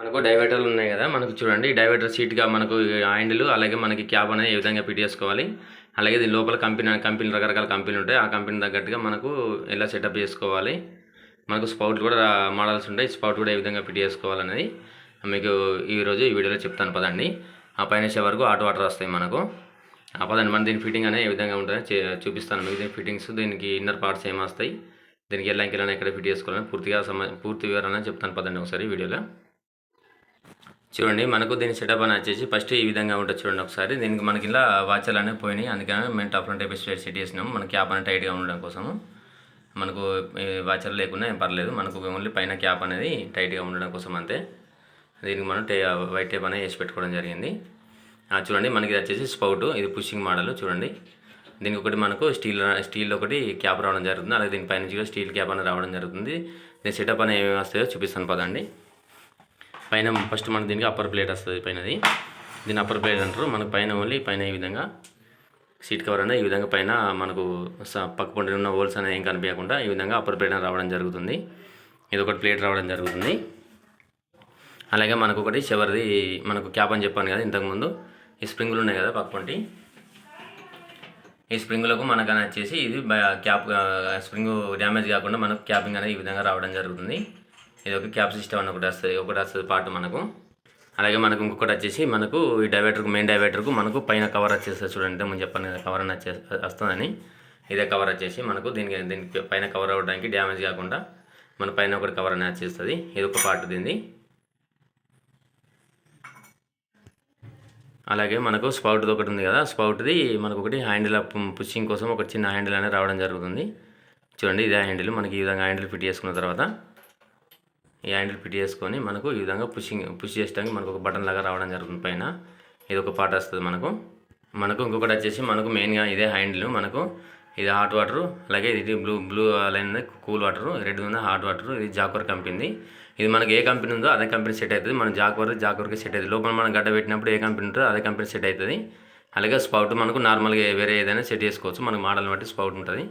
మనకు డైవర్టర్లు ఉన్నాయి కదా, మనకు చూడండి డైవర్టర్ సీట్గా మనకు హ్యాండిల్, అలాగే మనకి క్యాబ్ అనేది ఏ విధంగా ఫిట్ చేసుకోవాలి, అలాగే దీని లోపల కంపెనీలు రకరకాల కంపెనీలు ఉంటాయి. ఆ కంపెనీ తగ్గట్టుగా మనకు ఎలా సెటప్ చేసుకోవాలి, మనకు స్పౌట్లు కూడా మోడల్స్ ఉంటాయి. స్పౌట్ కూడా ఏ విధంగా ఫిట్ చేసుకోవాలనేది మీకు ఈరోజు ఈ వీడియోలో చెప్తాను పదండి. ఆ పైన వరకు హాట్ వాటర్ వస్తాయి మనకు. ఆ పదండి మన దీని ఫిట్టింగ్ అనేది ఏ విధంగా ఉంటుందో చూపిస్తాను మీకు. దీని ఫిట్టింగ్స్, దీనికి ఇన్నర్ పార్ట్స్ ఏమొస్తాయి, దీనికి ఎలా ఎక్కడ ఫిట్ చేసుకోవాలని పూర్తి వివరణ చెప్తాను పదండి ఒకసారి వీడియోలో. చూడండి, మనకు దీని సెటప్ అని వచ్చేసి ఫస్ట్ ఈ విధంగా ఉంటుంది. చూడండి ఒకసారి, దీనికి మనకి ఇలా వాచర్లు అనేవి పోయినాయి, అందుకని మేము టాప్ ఫ్రంట్ టైప్ సెట్ చేసినాం. మన క్యాప్ అనేది టైట్గా ఉండడం కోసము. మనకు వాచర్ లేకుండా ఏం పర్లేదు, మనకు ఓన్లీ పైన క్యాప్ అనేది టైట్గా ఉండడం కోసం అంతే. దీనికి మనం వైట్ టేప్ అనేది వేసి పెట్టుకోవడం జరిగింది. చూడండి, మనకి ఇది వచ్చేసి స్పౌట్, ఇది పుషింగ్ మోడల్. చూడండి, దీనికి ఒకటి మనకు స్టీల్ ఒకటి క్యాప్ రావడం జరుగుతుంది, అలాగే దీనిపైన నుంచి కూడా స్టీల్ క్యాప్ అనేది రావడం జరుగుతుంది. దీని సెటప్ అనేది ఏమేమి వస్తాయో చూపిస్తాను పదండి. పైన ఫస్ట్ మనకు దీనికి అప్పర్ ప్లేట్ వస్తుంది. పైనది దీని అప్పర్ ప్లేట్ అంటారు. మనకు పైన ఓన్లీ పైన ఈ విధంగా సీట్ కవర్ అనేది ఈ విధంగా పైన మనకు పక్క పొండి ఉన్న హోల్స్ అనేది ఏం కనిపించకుండా ఈ విధంగా అప్పర్ ప్లేట్ రావడం జరుగుతుంది. ఇది ఒకటి ప్లేట్ రావడం జరుగుతుంది. అలాగే మనకు ఒకటి చివరిది మనకు క్యాప్ అని చెప్పాను కదా ఇంతకుముందు, ఈ స్ప్రింగులు ఉన్నాయి కదా పక్క పొంటి, ఈ స్ప్రింగులకు మనకు అని వచ్చేసి ఇది క్యాప్ స్ప్రింగ్ డ్యామేజ్ కాకుండా మనకు క్యాపింగ్ అనేది ఈ విధంగా రావడం జరుగుతుంది. ఇది ఒక క్యాప్ సిస్టమ్ అని ఒకటి వస్తుంది పార్ట్ మనకు. అలాగే మనకు ఇంకొకటి వచ్చేసి మనకు ఈ మెయిన్ డైవర్టర్కు మనకు పైన కవర్ వచ్చేస్తుంది. చూడండి, ముందు చెప్పాను కదా కవర్ అని వస్తుందని. ఇదే కవర్ వచ్చేసి మనకు దీనికి పైన కవర్ అవ్వడానికి డ్యామేజ్ కాకుండా మన పైన ఒకటి కవర్ అనేది వచ్చేస్తుంది. ఇది ఒక పార్ట్ దీన్ని. అలాగే మనకు స్పౌట్ది ఒకటి ఉంది కదా, స్పౌట్ది మనకు ఒకటి హ్యాండిల్ పుషింగ్ కోసం ఒక చిన్న హ్యాండిల్ అనేది రావడం జరుగుతుంది. చూడండి, ఇదే హ్యాండిల్. మనకి ఈ విధంగా హ్యాండిల్ ఫిట్ చేసుకున్న తర్వాత ఈ హ్యాండిల్ ఫిట్ చేసుకొని మనకు ఈ విధంగా పుష్ చేయడానికి మనకు ఒక బటన్ లాగా రావడం జరుగుతుంది పైన. ఇది ఒక పార్ట్ వస్తుంది మనకు ఇంకొకటి వచ్చేసి మనకు మెయిన్గా ఇదే హ్యాండిల్. మనకు ఇది హాట్ వాటర్, అలాగే ఇది blue line cool water, red ఉంది హాట్ వాటర్. ఇది జాక్వర్ కంపెనీ. ఇది మనకి ఏ కంపెనీ ఉందో అదే కంపెనీ సెట్ అవుతుంది. మన జాక్వర్కి సెట్ అవుతుంది. లోపల మనం గడ్డ పెట్టినప్పుడు ఏ కంపెనీ ఉంటుందో అదే కంపెనీ సెట్ అవుతుంది. అలాగే స్పౌట్ మనకు నార్మల్గా వేరే ఏదైనా సెట్ చేసుకోవచ్చు, మనకు మోడల్ని బట్టి స్పౌట్ ఉంటుంది.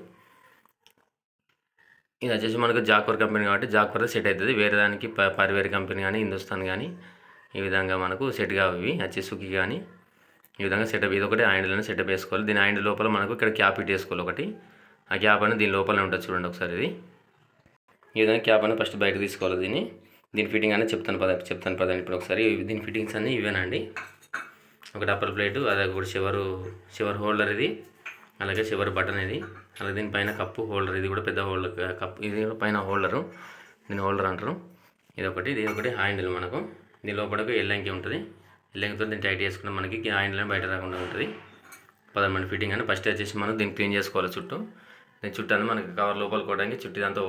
ఇది వచ్చేసి మనకు జాక్వర్ కంపెనీ కాబట్టి జాక్వర్ సెట్ అవుతుంది. వేరే దానికి పరివేర్ కంపెనీ కానీ హిందుస్థాన్ కానీ ఈ విధంగా మనకు సెట్ కావి వచ్చి సుఖి కానీ ఈ విధంగా సెటప్. ఇది ఒకటి హ్యాండిల్ సెటప్ వేసుకోవాలి. దీని హ్యాండిల్ లోపల మనకు ఇక్కడ క్యాప్ ఫిట్ చేసుకోవాలి ఒకటి. ఆ క్యాప్ అనేది దీని లోపలనే ఉంటుంది. చూడండి ఒకసారి, ఇది ఈ విధంగా క్యాప్ అనేది ఫస్ట్ బయట తీసుకోవాలి. దీని ఫిట్టింగ్ అనేది చెప్తాను పదండి ఇప్పుడు ఒకసారి. దీని ఫిట్టింగ్స్ అన్నీ ఇవేనండి. ఒకటి అప్పర్ ప్లేటు, అదే ఒకటి చివర్ హోల్డర్, ఇది అలాగే చివరి బటన్ ఇది, అలాగే దీనిపైన కప్పు హోల్డర్, ఇది కూడా పెద్ద హోల్డర్ కప్పు, ఇది పైన హోల్డరు, దీని హోల్డర్ అంటారు. ఇది ఒకటి హ్యాండిల్. మనకు దీని లోపలకు ఎల్లంకి ఉంటుంది. ఎల్లంకితో దీన్ని టైట్ చేసుకుంటే మనకి హ్యాండిల్ బయట రాకుండా ఉంటుంది. 10 ఫిట్టింగ్ అని ఫస్ట్ వచ్చేసి మనం దీన్ని క్లీన్ చేసుకోవాలి. దీని చుట్టూ అని మనకి కవర్ లోపల కోవడానికి చుట్టూ దాంతో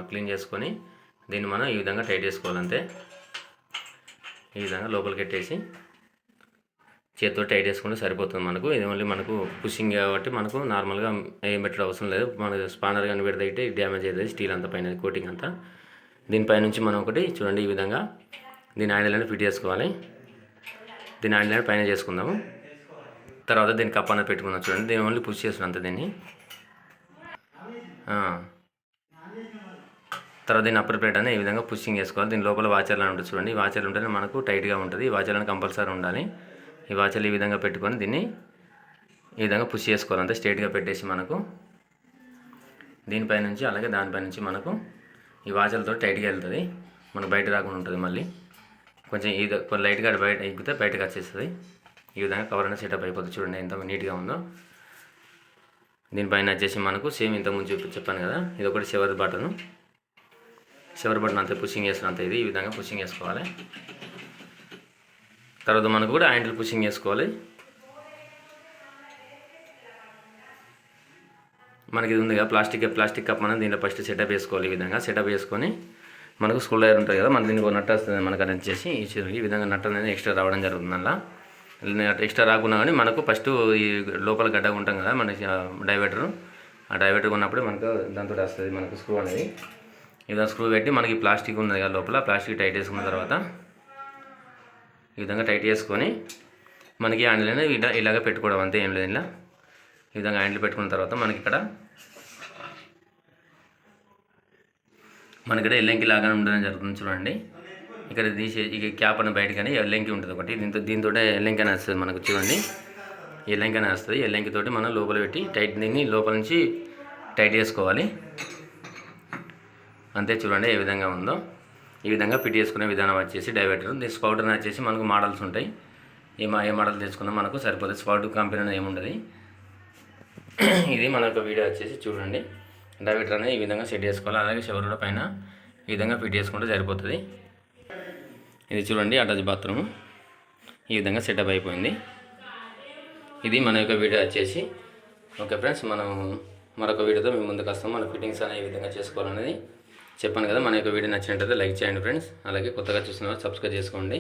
క్లీన్ చేసుకొని దీన్ని మనం ఈ విధంగా టైట్ చేసుకోవాలంతే. ఈ విధంగా లోపలికి పెట్టేసి చేతితో టైట్ చేసుకుంటే సరిపోతుంది మనకు. ఇది ఓన్లీ మనకు పుషింగ్ కాబట్టి మనకు నార్మల్గా ఏం పెట్టడం అవసరం లేదు. మనకు స్పానర్ కానీ పెడితే డ్యామేజ్ అవుతుంది స్టీల్ అంతా పైన కోటింగ్ అంతా. దీనిపై నుంచి మనం ఒకటి చూడండి ఈ విధంగా దీని హ్యాండిల్ అనేది ఫిట్ చేసుకోవాలి. దీని హ్యాండిల్ అనేది పైన చేసుకుందాము. తర్వాత దీనికి కప్ అనేది పెట్టుకుందాం. చూడండి, దీన్ని ఓన్లీ పుష్ చేస్తున్నాం అంతే దీన్ని. తర్వాత దీన్ని అప్పర్ ప్లేట్ అనేది ఈ విధంగా పుషింగ్ చేసుకోవాలి. దీని లోపల వాచర్లు అని ఉంటుంది. చూడండి, ఈ వాచర్లు ఉంటేనే మనకు టైట్గా ఉంటుంది. ఈ వాచర్లను కంపల్సరీ ఉండాలి. ఈ వాచర్లు ఈ విధంగా పెట్టుకొని దీన్ని ఈ విధంగా పుష్ చేసుకోవాలి అంతే. స్ట్రైట్గా పెట్టేసి మనకు దీనిపై నుంచి అలాగే దానిపై నుంచి మనకు ఈ వాచర్లతో టైట్గా వెళ్తుంది. మనకు బయట రాకుండా ఉంటుంది. మళ్ళీ కొంచెం లైట్గా బయట ఎక్కితే బయటకు వచ్చేస్తుంది. ఈ విధంగా కవర్ అనేది సెటప్ అయిపోతుంది. చూడండి ఎంత నీట్గా ఉందో. దీనిపైన వచ్చేసి మనకు సేమ్ ఇంతకుముందు చెప్పాను కదా, ఇది ఒకటి చివరి బటన్ అంతే పుషింగ్ చేస్తున్న అంతే. ఇది ఈ విధంగా పుషింగ్ చేసుకోవాలి. తర్వాత మనకు కూడా హ్యాండిల్ పుషింగ్ చేసుకోవాలి. మనకి ఇది ఉంది కదా ప్లాస్టిక్ కప్, మనం దీంట్లో ఫస్ట్ సెటప్ వేసుకోవాలి. ఈ విధంగా సెటప్ వేసుకొని మనకు స్క్రూ డ్రైవర్ ఉంటుంది కదా, మన దీనికి ఒక నట్ వస్తుంది. మనకు అది వచ్చేసి ఈ విధంగా నట్ అనేది ఎక్స్ట్రా రావడం జరుగుతుంది. అలా ఎక్స్ట్రా రాకుండా కానీ మనకు ఫస్ట్ ఈ లోపల గడ్డ ఉంటాం కదా మన డైవర్టర్, ఆ డైవర్టర్ ఉన్నప్పుడు మనకు దాంతో వస్తుంది మనకు స్క్రూ అనేది. ఈ విధంగా స్క్రూ పెట్టి మనకి ప్లాస్టిక్ ఉన్నది కదా లోపల, ప్లాస్టిక్ టైట్ చేసుకున్న తర్వాత ఈ విధంగా టైట్ చేసుకొని మనకి హ్యాండిల్ అనేది ఇలాగ పెట్టుకోవడం అంతే, ఏం లేదు. ఇలా ఈ విధంగా హ్యాండిల్ పెట్టుకున్న తర్వాత మనకి ఇక్కడ ఎల్లంకి లాగానే ఉండడం జరుగుతుంది. చూడండి, ఇక్కడ తీసే ఇక క్యాప్ అని బయటకని ఎల్లంకి ఉంటుంది ఒకటి, దీంతో ఎల్లంకి అని వస్తుంది మనకు చూడండి. ఎల్లంకి అని వస్తుంది. ఎల్లంకి తోటి మనం లోపల పెట్టి దీన్ని లోపల నుంచి టైట్ చేసుకోవాలి. అంతే, చూడండి ఏ విధంగా ఉందో. ఈ విధంగా ఫిట్ చేసుకునే విధానం వచ్చేసి డైవర్టర్. దీని స్పౌట్ అని వచ్చేసి మనకు మోడల్స్ ఉంటాయి. ఏ మోడల్ తెచ్చుకున్నా మనకు సరిపోతుంది. స్పౌట్ కంపెనీ అనేది ఏముండదు. ఇది మన యొక్క వీడియో వచ్చేసి చూడండి. డైవర్టర్ అనేది ఈ విధంగా సెట్ చేసుకోవాలి. అలాగే షవర్ కూడా పైన ఈ విధంగా ఫిట్ చేసుకుంటే సరిపోతుంది. ఇది చూడండి అటాచ్ బాత్రూమ్ ఈ విధంగా సెటప్ అయిపోయింది. ఇది మన యొక్క వీడియో వచ్చేసి. ఓకే ఫ్రెండ్స్, మనం మరొక వీడియోతో మేము ముందుకు వస్తాం. మన ఫిట్టింగ్స్ అనేది ఏ విధంగా చేసుకోవాలనేది చెప్పాను కదా. మన యొక్క వీడియో నచ్చినట్లయితే లైక్ చేయండి ఫ్రెండ్స్. అలాగే కొత్తగా చూసిన వాళ్ళు సబ్స్క్రైబ్ చేసుకోండి.